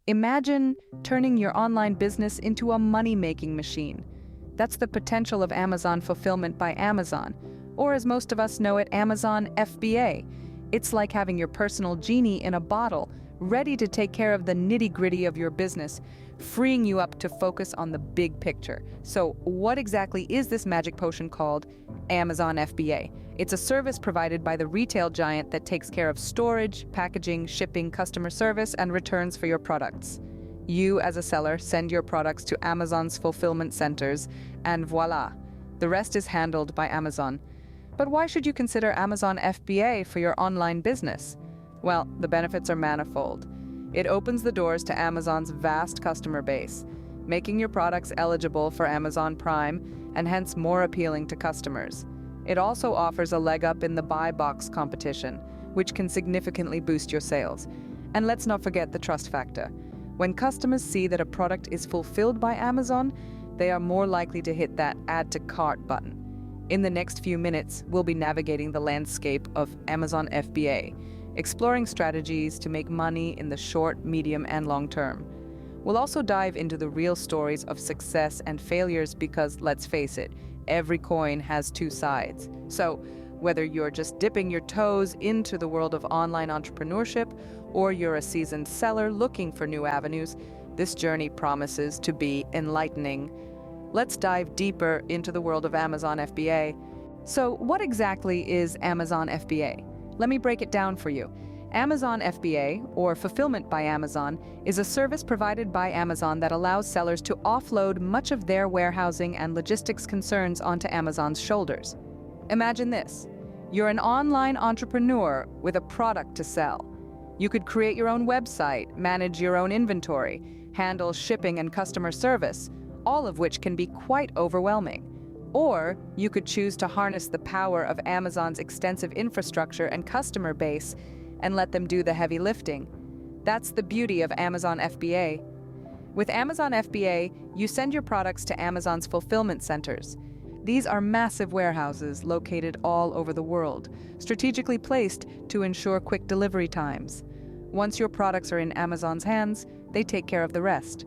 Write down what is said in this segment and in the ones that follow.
Imagine turning your online business into a money-making machine. That's the potential of Amazon Fulfillment by Amazon, or as most of us know it, Amazon FBA. It's like having your personal genie in a bottle, ready to take care of the nitty-gritty of your business, freeing you up to focus on the big picture. So what exactly is this magic potion called Amazon FBA? It's a service provided by the retail giant that takes care of storage, packaging, shipping, customer service, and returns for your products. You, as a seller, send your products to Amazon's fulfillment centers, and voila, the rest is handled by Amazon. But why should you consider Amazon FBA for your online business? Well, the benefits are manifold. It opens the doors to Amazon's vast customer base, making your products eligible for Amazon Prime and hence more appealing to customers. It also offers a leg up in the buy box competition, which can significantly boost your sales. And let's not forget the trust factor. When customers see that a product is fulfilled by Amazon, they are more likely to hit that Add to Cart button. In the next few minutes, we'll be navigating the landscape of Amazon FBA, exploring strategies to make money in the short, medium, and long term. We'll also dive into the real stories of success and failures because, let's face it, every coin has two sides. So, whether you're just dipping your toes into the world of online entrepreneurship or you're a seasoned seller looking for new avenues, this journey promises to be enlightening. Let's dive deeper into the world of Amazon FBA. So, what exactly is Amazon FBA? Let me break it down for you. Amazon FBA, or Fulfillment by Amazon, is a service provided by Amazon that allows sellers to offload much of their warehousing and logistics concerns onto Amazon's shoulders. Imagine this. You're an online entrepreneur with a product to sell. You could create your own website, manage your own inventory, handle shipping and customer service, all of which can be quite overwhelming. Or you could choose to harness the power of Amazon's extensive infrastructure and customer base and let them do the heavy lifting. That's the beauty of Amazon FBA. With Amazon FBA, you send your products to Amazon's fulfillment centers. These are massive warehouses located all over the world, strategically placed to ensure quick delivery times. Once your products are in Amazon's hands, they take care of the rest.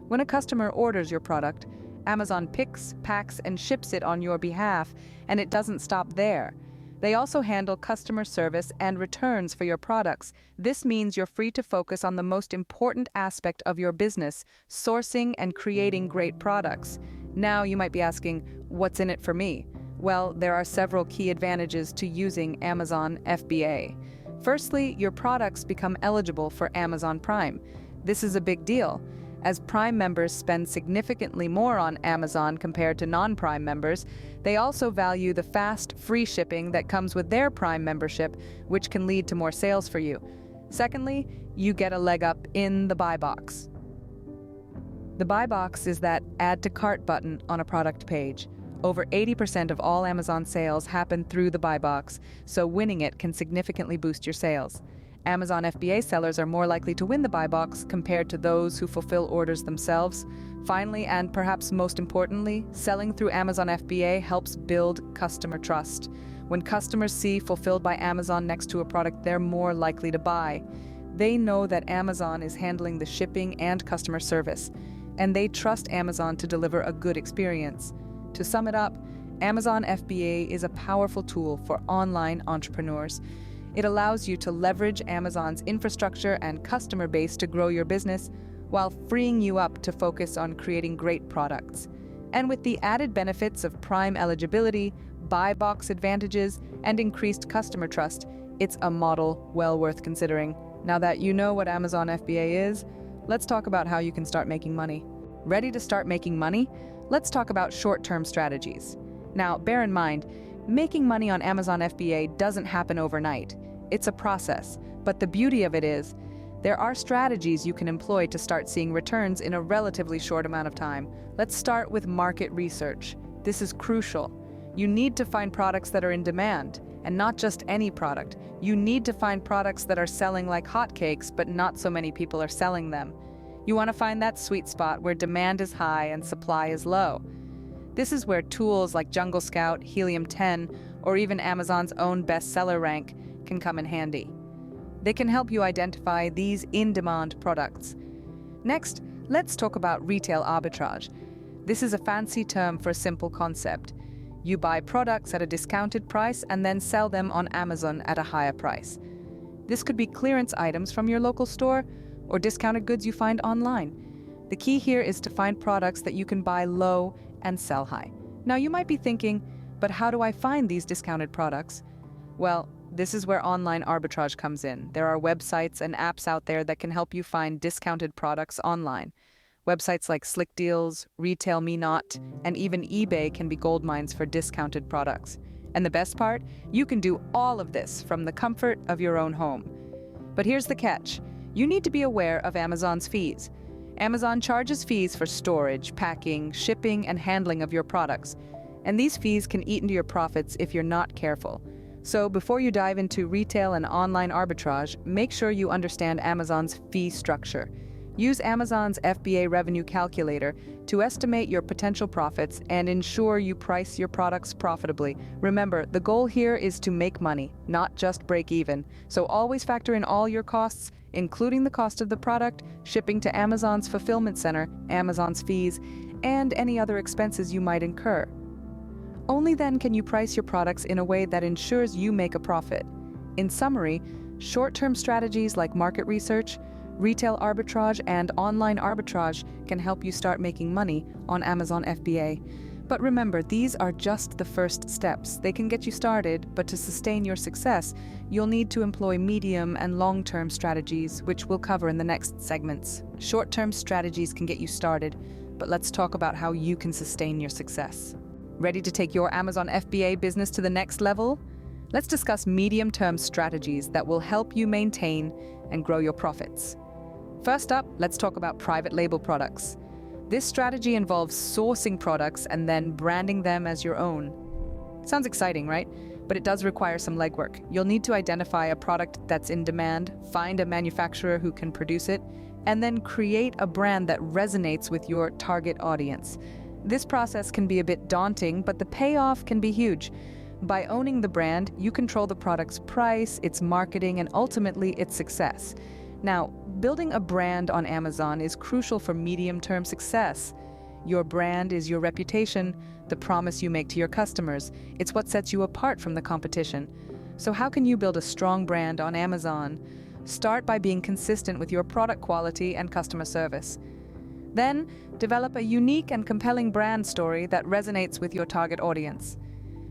When a customer orders your product, Amazon picks, packs, and ships it on your behalf, and it doesn't stop there. They also handle customer service and returns for your products. This means you're free to focus on the most important aspect of your business, sourcing and creating great products. Now you might be asking, what's in it for me? Well, there are several key advantages to using Amazon FBA. Firstly, your products become eligible for Amazon Prime. This is a big deal. As Prime members spend significantly more on Amazon compared to non-Prime members, they also value the fast, free shipping that comes with their Prime membership, which can lead to more sales for you. Secondly, you get a leg up in the buy box. The buy box is that Add to Cart button on a product page. Over 80% of all Amazon sales happen through the buy box, so winning it can significantly boost your sales. Amazon FBA sellers are more likely to win the buy box compared to those who fulfill orders themselves. Finally, and perhaps most importantly, selling through Amazon FBA helps build customer trust. When customers see Fulfilled by Amazon next to a product they're more likely to buy, they know that Amazon is handling the shipping and customer service, and they trust Amazon to deliver a good experience. To sum it up, Amazon FBA is a powerful tool for online entrepreneurs. It allows you to leverage Amazon's infrastructure and customer base to grow your business while freeing you up to focus on creating great products. And with the added benefits of Prime eligibility, buy box advantages, and increased customer trust, it's a model well worth considering. Now that you know what Amazon FBA is, let's talk about how you can start making money. Ready to start making money? Let's talk about short-term strategies. Now, bear in mind, making money on Amazon FBA doesn't happen overnight. It's a process, but the beauty of it is, there are strategies you can employ to start seeing returns in a relatively short amount of time. Let's start with market research. This is crucial. You need to find products that are in demand, and not just any product. You need to find products that are selling like hotcakes, but not so many people are selling them. You want to find that sweet spot where demand is high and supply is low. This is where tools like Jungle Scout, Helium 10, or even Amazon's own bestseller rank can come in handy. They can help you identify these in-demand products. Next, let's talk about retail arbitrage. This is a fancy term for a simple concept. You buy products at a discounted price and then sell them on Amazon at a higher price. This could be clearance items from your local store or discounted goods you find online. The key here is to find products that you can buy low and sell high. Now you might be thinking, but how do I find these discounted products? Well, this is where online arbitrage comes in. There are websites and apps out there that can help you find discounted products online. Websites like Slick Deals, Retail Me Not, and even eBay can be gold mines for discounted products. And the best part? You can do all of this from the comfort of your own home. But here's the catch. You need to be aware of Amazon's fees. Amazon charges fees for storage, packing, shipping, and handling of your products. And these fees can eat into your profits if you're not careful. So before you dive into retail and online arbitrage, make sure you understand Amazon's fee structure. Use Amazon's FBA revenue calculator to estimate your potential profits and ensure you price your products profitably. Remember, the goal here is to make money, not just break even. So always factor in all your costs, including the cost of the product, shipping to Amazon's fulfillment center, Amazon's fees, and any other expenses you might incur. Only then can you price your products in a way that ensures you make a profit. In summary, short-term strategies like market research, retail arbitrage, and online arbitrage can help you start making money on Amazon FBA. But remember, these are just the first steps. They can get you started, but to sustain your success, you'll need to employ medium and long-term strategies, which we'll cover in the next segments. Short-term strategies can get you started, but let's talk about how you can sustain your success. Ready to take your Amazon FBA business to the next level? Let's discuss medium-term strategies that will help you maintain and grow your profits. First up, let's talk about private label products. This strategy involves sourcing products and then branding them as your own. Sounds exciting, right? But it does require some legwork. You'll need to identify a product that's in demand, find a manufacturer who can produce it, and then create a brand that resonates with your target audience. This process can be a bit daunting, but the payoff can be huge. By owning the brand, you control the product's price, its marketing, and ultimately its success. Now, building a brand on Amazon is crucial for medium-term success. Your brand is your reputation, the promise you make to your customers. It's what sets you apart from the competition. So how can you build a strong brand on Amazon? Start by being consistent with your product quality and customer service. Then, develop a unique and compelling brand story that resonates with your target audience.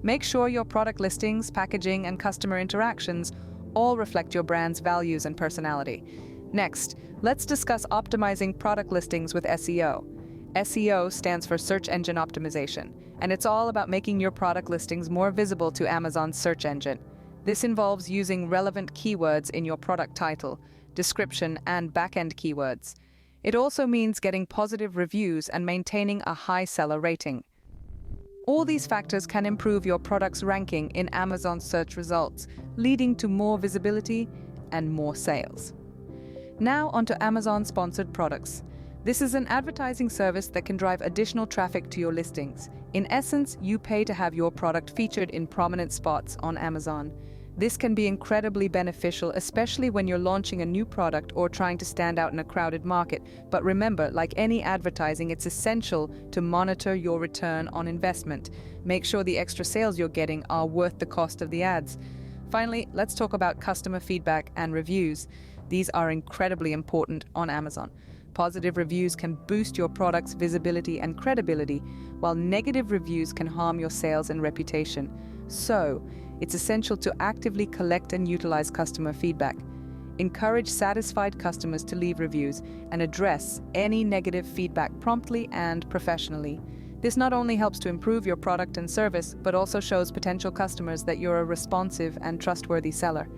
Make sure your product listings, packaging, and customer interactions all reflect your brand's values and personality. Next, let's discuss optimizing product listings with SEO. SEO stands for Search Engine Optimization, and it's all about making your product listings more visible to Amazon's search engine. This involves using relevant keywords in your product title, description, and back-end keywords. It also means getting positive reviews and maintaining a high seller rating. All these factors can improve your product's ranking in Amazon search results, leading to more visibility and more sales. Now onto Amazon Sponsored Products. This is an advertising service that can drive additional traffic to your listings. In essence, you pay to have your product featured in prominent spots on Amazon. This can be incredibly beneficial, especially when you're launching a new product or trying to stand out in a crowded market. But remember, like any advertising, it's essential to monitor your return on investment. Make sure the extra sales you're getting are worth the cost of the ads. Finally, let's talk about customer feedback and reviews. These are incredibly important on Amazon. Positive reviews can boost your product's visibility and credibility, while negative reviews can harm your sales and reputation. So, it's essential to actively collect and utilize customer feedback. Encourage satisfied customers to leave reviews and address any negative feedback promptly and professionally. This not only helps to improve your product and service, but also shows potential customers that you're a responsive and trustworthy seller.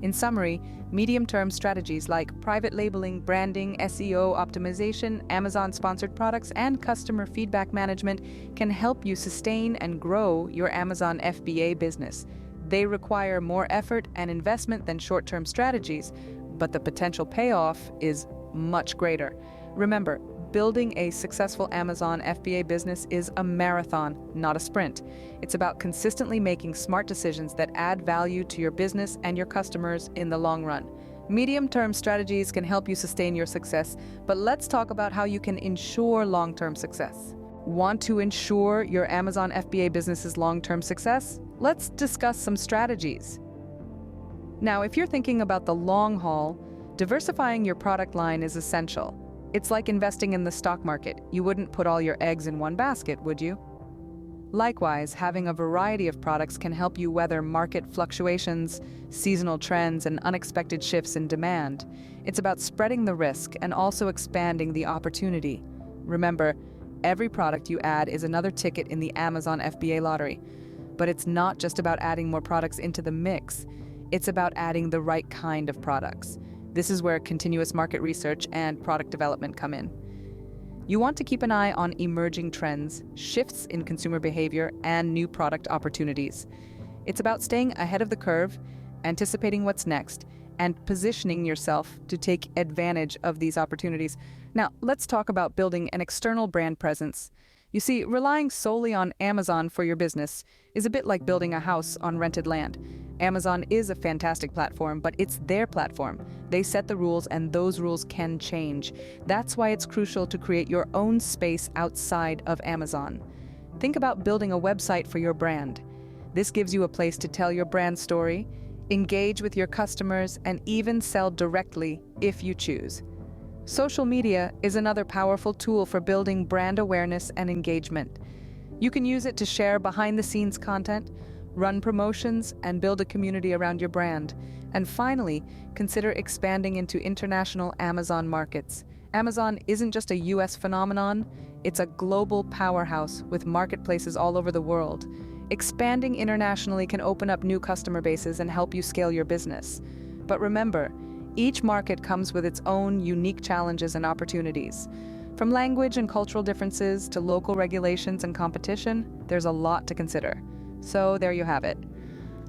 In summary, medium-term strategies like private labeling, branding, SEO optimization, Amazon-sponsored products, and customer feedback management can help you sustain and grow your Amazon FBA business. They require more effort and investment than short-term strategies, but the potential payoff is much greater. Remember, building a successful Amazon FBA business is a marathon, not a sprint. It's about consistently making smart decisions that add value to your business and your customers in the long run. Medium-term strategies can help you sustain your success, but let's talk about how you can ensure long-term success. Want to ensure your Amazon FBA business's long-term success? Let's discuss some strategies. Now, if you're thinking about the long haul, diversifying your product line is essential. It's like investing in the stock market. You wouldn't put all your eggs in one basket, would you? Likewise, having a variety of products can help you weather market fluctuations, seasonal trends, and unexpected shifts in demand. It's about spreading the risk and also expanding the opportunity. Remember, every product you add is another ticket in the Amazon FBA lottery. But it's not just about adding more products into the mix. It's about adding the right kind of products. This is where continuous market research and product development come in. You want to keep an eye on emerging trends, shifts in consumer behavior, and new product opportunities. It's about staying ahead of the curve, anticipating what's next, and positioning yourself to take advantage of these opportunities. Now, let's talk about building an external brand presence. You see, relying solely on Amazon for your business is a bit like building a house on rented land. Amazon is a fantastic platform, but it's their platform. They set the rules, and those rules can change. That's why it's crucial to create your own space outside of Amazon. Think about building a website for your brand. This gives you a place to tell your brand story, engage with your customers, and even sell directly if you choose. Social media is another powerful tool for building brand awareness and engagement. You can use it to share behind-the-scenes content, run promotions, and build a community around your brand. And finally, consider expanding into international Amazon markets. Amazon isn't just a US phenomenon, it's a global powerhouse with marketplaces all over the world. Expanding internationally can open up new customer bases and help you scale your business. But remember, each market comes with its own unique challenges and opportunities. From language and cultural differences to local regulations and competition, there's a lot to consider. So there you have it.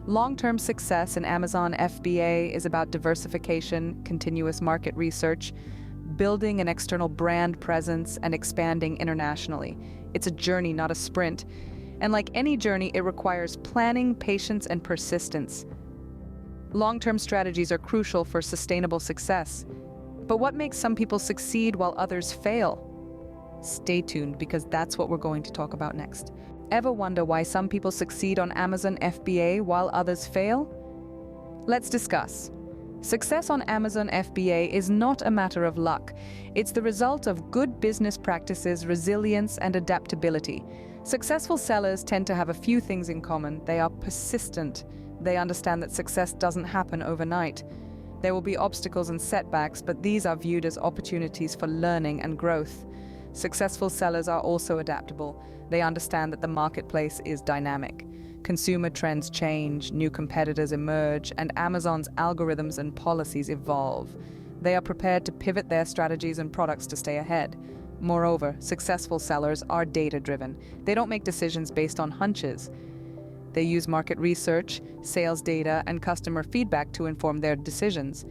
Long-term success in Amazon FBA is about diversification, continuous market research, building an external brand presence, and expanding internationally. It's a journey, not a sprint. And like any journey, it requires planning, patience, and persistence. Long-term strategies are crucial for sustainable success. But what makes some people succeed while others fail? Stay tuned, because that's what we're going to talk about next. Ever wonder why some people succeed on Amazon FBA while others fail? Let's discuss. Success on Amazon FBA is not a matter of luck. It's the result of good business practices, resilience, and adaptability. Successful sellers tend to have a few things in common. They are persistent. They understand that success doesn't happen overnight. There will be obstacles and setbacks, but these are viewed as opportunities for learning and growth. Successful sellers are also adaptable. They understand that the marketplace is dynamic. Consumer trends change, new competitors emerge, and Amazon's algorithms and policies evolve. They are prepared to pivot their strategies and products to stay ahead. Moreover, successful sellers are data-driven. They don't make decisions based on hunches. They use market research, sales data, and customer feedback to inform their decisions.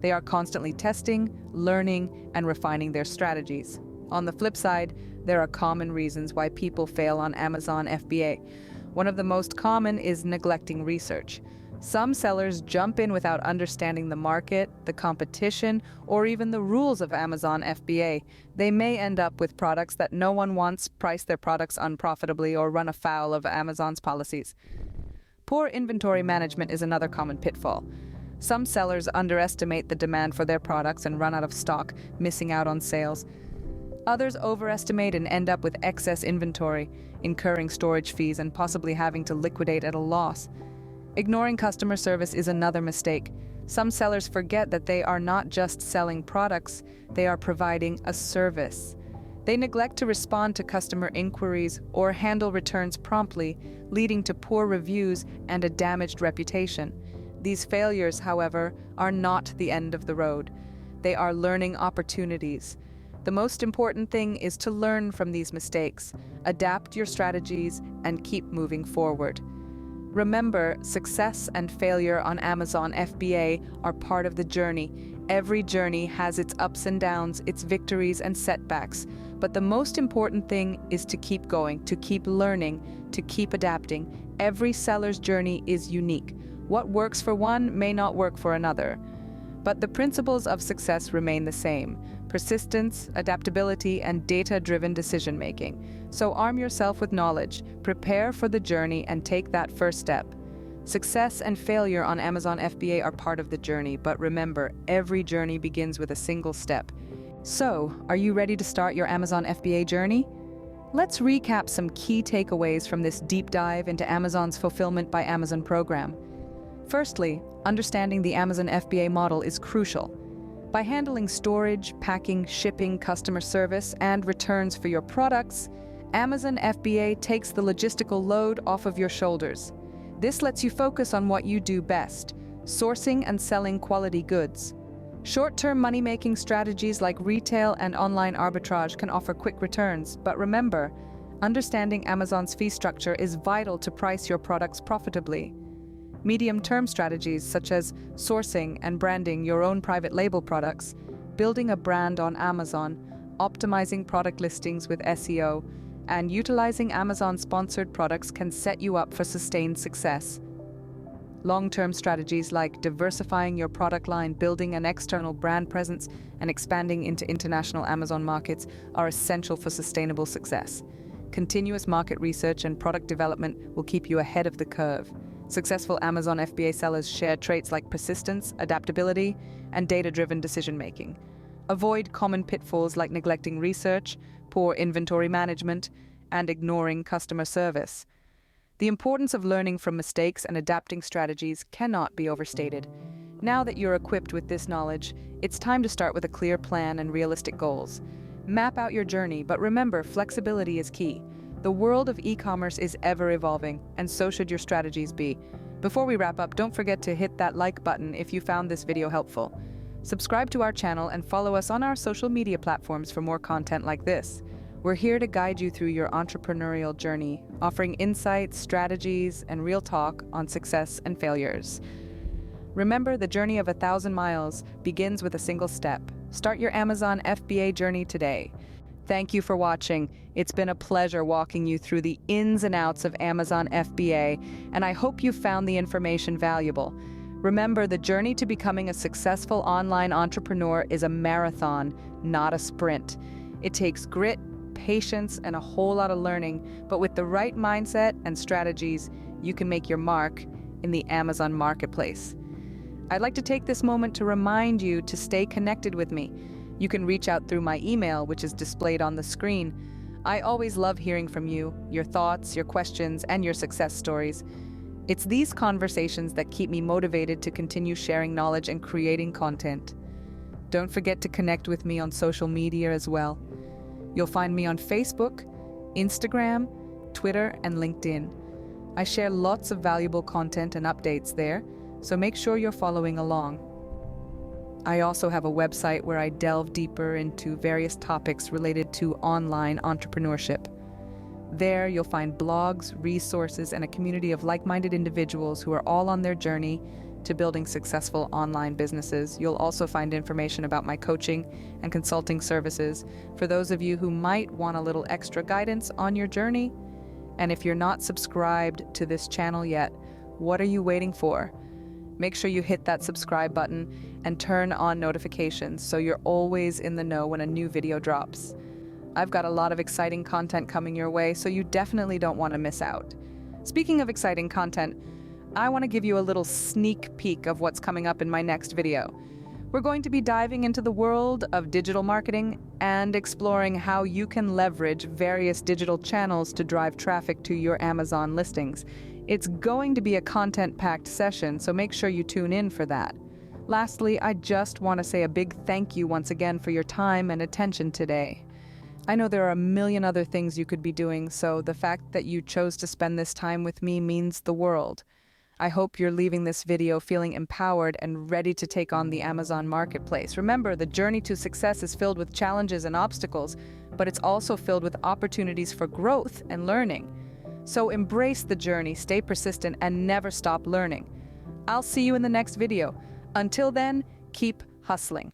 They are constantly testing, learning, and refining their strategies. On the flip side, there are common reasons why people fail on Amazon FBA. One of the most common is neglecting research. Some sellers jump in without understanding the market, the competition, or even the rules of Amazon FBA. They may end up with products that no one wants, price their products unprofitably, or run afoul of Amazon's policies. Poor inventory management is another common pitfall. Some sellers underestimate the demand for their products and run out of stock, missing out on sales. Others overestimate and end up with excess inventory, incurring storage fees and possibly having to liquidate at a loss. Ignoring customer service is another mistake. Some sellers forget that they are not just selling products, they are providing a service. They neglect to respond to customer inquiries or handle returns promptly, leading to poor reviews and a damaged reputation. These failures, however, are not the end of the road. They are learning opportunities. The most important thing is to learn from these mistakes, adapt your strategies, and keep moving forward. Remember, success and failure on Amazon FBA are part of the journey. Every journey has its ups and downs, its victories and setbacks. But the most important thing is to keep going, to keep learning, to keep adapting. Every seller's journey is unique. What works for one may not work for another. But the principles of success remain the same: persistence, adaptability, and data-driven decision-making. So arm yourself with knowledge, prepare for the journey, and take that first step. Success and failure on Amazon FBA are part of the journey, but remember, every journey begins with a single step. So, are you ready to start your Amazon FBA journey? Let's recap some key takeaways from this deep dive into Amazon's Fulfillment by Amazon program. Firstly, understanding the Amazon FBA model is crucial. By handling storage, packing, shipping, customer service, and returns for your products, Amazon FBA takes the logistical load off of your shoulders. This lets you focus on what you do best: sourcing and selling quality goods. Short-term money-making strategies like retail and online arbitrage can offer quick returns, but remember, understanding Amazon's fee structure is vital to price your products profitably. Medium-term strategies such as sourcing and branding your own private label products, building a brand on Amazon, optimizing product listings with SEO, and utilizing Amazon-sponsored products can set you up for sustained success. Long-term strategies like diversifying your product line, building an external brand presence, and expanding into international Amazon markets are essential for sustainable success. Continuous market research and product development will keep you ahead of the curve. Successful Amazon FBA sellers share traits like persistence, adaptability, and data-driven decision-making. Avoid common pitfalls like neglecting research, poor inventory management, and ignoring customer service. The importance of learning from mistakes and adapting strategies cannot be overstated. Now that you're equipped with this knowledge, it's time to start with a clear plan and realistic goals. Map out your journey, but remember, flexibility is key. The world of e-commerce is ever evolving, and so should your strategies be. Before we wrap up, don't forget to hit that like button if you found this video helpful. Subscribe to our channel and follow us on our social media platforms for more content like this. We're here to guide you through your entrepreneurial journey, offering insights, strategies, and real talk on success and failures. Remember, the journey of 1,000 miles begins with a single step. Start your Amazon FBA journey today. Thank you for watching. It's been a pleasure walking you through the ins and outs of Amazon FBA, and I hope you found the information valuable. Remember, the journey to becoming a successful online entrepreneur is a marathon, not a sprint. It takes grit, patience, and a whole lot of learning, but with the right mindset and strategies, you can make your mark in the Amazon marketplace. I'd like to take this moment to remind you to stay connected with me. You can reach out through my email, which is displayed on the screen. I always love hearing from you, your thoughts, your questions, and your success stories. It's these conversations that keep me motivated to continue sharing knowledge and creating content. Don't forget to connect with me on social media as well. You'll find me on Facebook, Instagram, Twitter, and LinkedIn. I share lots of valuable content and updates there, so make sure you're following along. I also have a website where I delve deeper into various topics related to online entrepreneurship. There, you'll find blogs, resources, and a community of like-minded individuals who are all on their journey to building successful online businesses. You'll also find information about my coaching and consulting services for those of you who might want a little extra guidance on your journey. And if you're not subscribed to this channel yet, what are you waiting for? Make sure you hit that subscribe button and turn on notifications so you're always in the know when a new video drops. I've got a lot of exciting content coming your way, so you definitely don't want to miss out. Speaking of exciting content, I want to give you a little sneak peek of what's coming up in my next video. We're going to be diving into the world of digital marketing and exploring how you can leverage various digital channels to drive traffic to your Amazon listings. It's going to be a content-packed session, so make sure you tune in for that. Lastly, I just want to say a big thank you once again for your time and attention today. I know there are a million other things you could be doing, so the fact that you chose to spend this time with me means the world. I hope you're leaving this video feeling empowered and ready to take on the Amazon marketplace. Remember, the journey to success is filled with challenges and obstacles, but it's also filled with opportunities for growth and learning. So embrace the journey, stay persistent, and never stop learning. I'll see you in the next video. Until then, keep hustling.